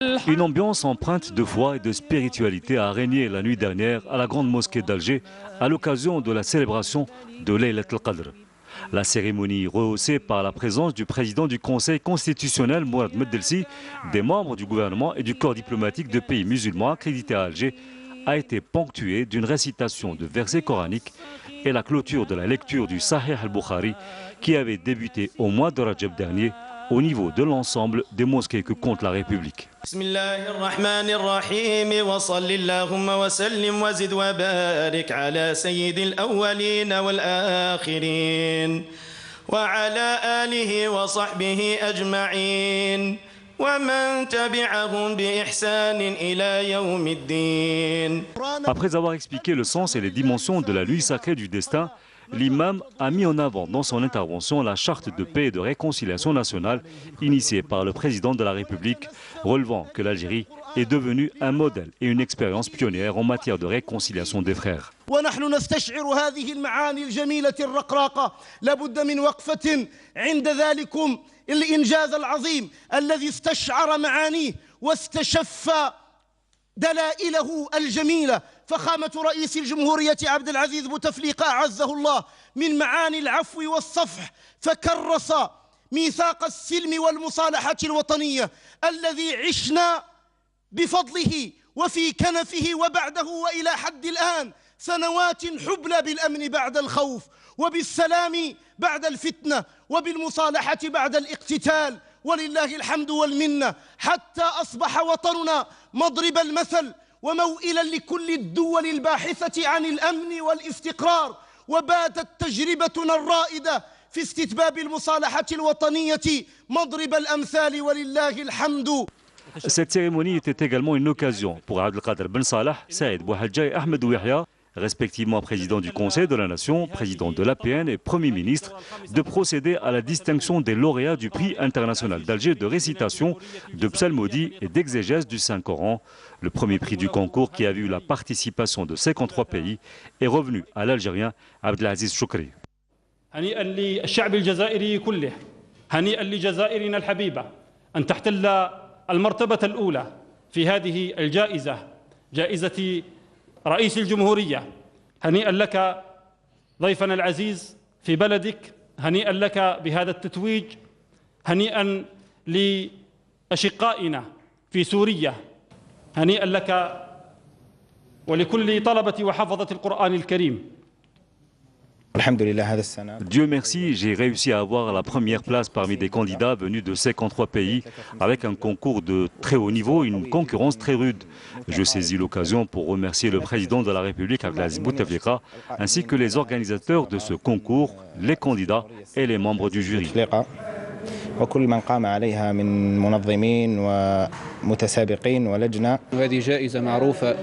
Une ambiance empreinte de foi et de spiritualité a régné la nuit dernière à la grande mosquée d'Alger à l'occasion de la célébration de Laylat al-Qadr. La cérémonie, rehaussée par la présence du président du Conseil constitutionnel Mourad Meddelsi, des membres du gouvernement et du corps diplomatique de pays musulmans accrédités à Alger, a été ponctuée d'une récitation de versets coraniques et la clôture de la lecture du Sahih al-Bukhari qui avait débuté au mois de Rajab dernier au niveau de l'ensemble des mosquées que compte la République. Après avoir expliqué le sens et les dimensions de la nuit sacrée du destin, l'imam a mis en avant dans son intervention la charte de paix et de réconciliation nationale initiée par le président de la République, relevant que l'Algérie est devenue un modèle et une expérience pionnière en matière de réconciliation des frères. الإنجاز العظيم الذي استشعر معانيه واستشف دلائله الجميلة فخامة رئيس الجمهورية عبد العزيز بوتفليقة أعزه الله من معاني العفو والصفح فكرس ميثاق السلم والمصالحة الوطنية الذي عشنا بفضله وفي كنفه وبعده وإلى حد الآن سنوات حبلى بالأمن بعد الخوف وبالسلام بعد الفتنة وبالمصالحة بعد الاقتتال ولله الحمد والمنة حتى أصبح وطننا مضرب المثل وموئلا لكل الدول الباحثة عن الأمن والاستقرار وباتت تجربتنا الرائدة في استتباب المصالحة الوطنية مضرب الأمثال ولله الحمد. Cette cérémonie était également une occasion pour Abdelkader Ben Salah, Saïd Bouhadja et Ahmed Ouihia, respectivement président du Conseil de la Nation, président de l'APN et Premier ministre, de procéder à la distinction des lauréats du prix international d'Alger de récitation, de psalmodie et d'exégèse du Saint-Coran. Le premier prix du concours, qui a vu la participation de 53 pays, est revenu à l'Algérien Abdelaziz Choukri. هنيئا للشعب الجزائري كله، هنيئا لجزائرنا الحبيبة أن تحتل المرتبة الأولى في هذه الجائزة، جائزة رئيس الجمهورية. هنيئا لك ضيفنا العزيز في بلدك، هنيئا لك بهذا التتويج، هنيئا لأشقائنا في سوريا، هنيئا لك ولكل طلبة وحفظة القرآن الكريم. Dieu merci, j'ai réussi à avoir la première place parmi des candidats venus de 53 pays avec un concours de très haut niveau, une concurrence très rude. Je saisis l'occasion pour remercier le président de la République, Abdelaziz Bouteflika, ainsi que les organisateurs de ce concours, les candidats et les membres du jury. وكل من قام عليها من منظمين ومتسابقين ولجنة. هذه جائزة معروفة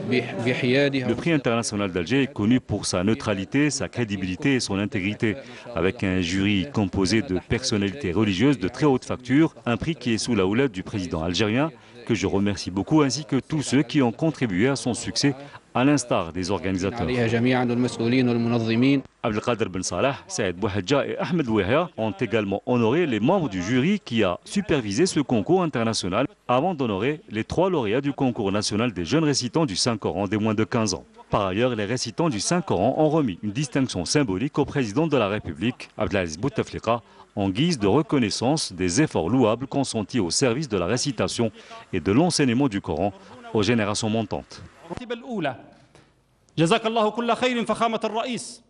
بحيادها. Le prix international d'Alger est connu pour sa neutralité, sa crédibilité et son intégrité, avec un jury composé de personnalités religieuses de très haute facture, un prix qui est sous la houlette du président algérien, que je remercie beaucoup, ainsi que tous ceux qui ont contribué à son succès, à l'instar des organisateurs. Abdelkader Ben Salah, Saïd Bouhadja et Ahmed Ouihia ont également honoré les membres du jury qui a supervisé ce concours international avant d'honorer les 3 lauréats du concours national des jeunes récitants du Saint-Coran des moins de 15 ans. Par ailleurs, les récitants du Saint-Coran ont remis une distinction symbolique au président de la République, Abdelaziz Bouteflika, en guise de reconnaissance des efforts louables consentis au service de la récitation et de l'enseignement du Coran aux générations montantes. جزاك الله كل خير فخامة الرئيس،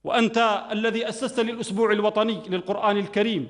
وأنت الذي أسست للأسبوع الوطني للقرآن الكريم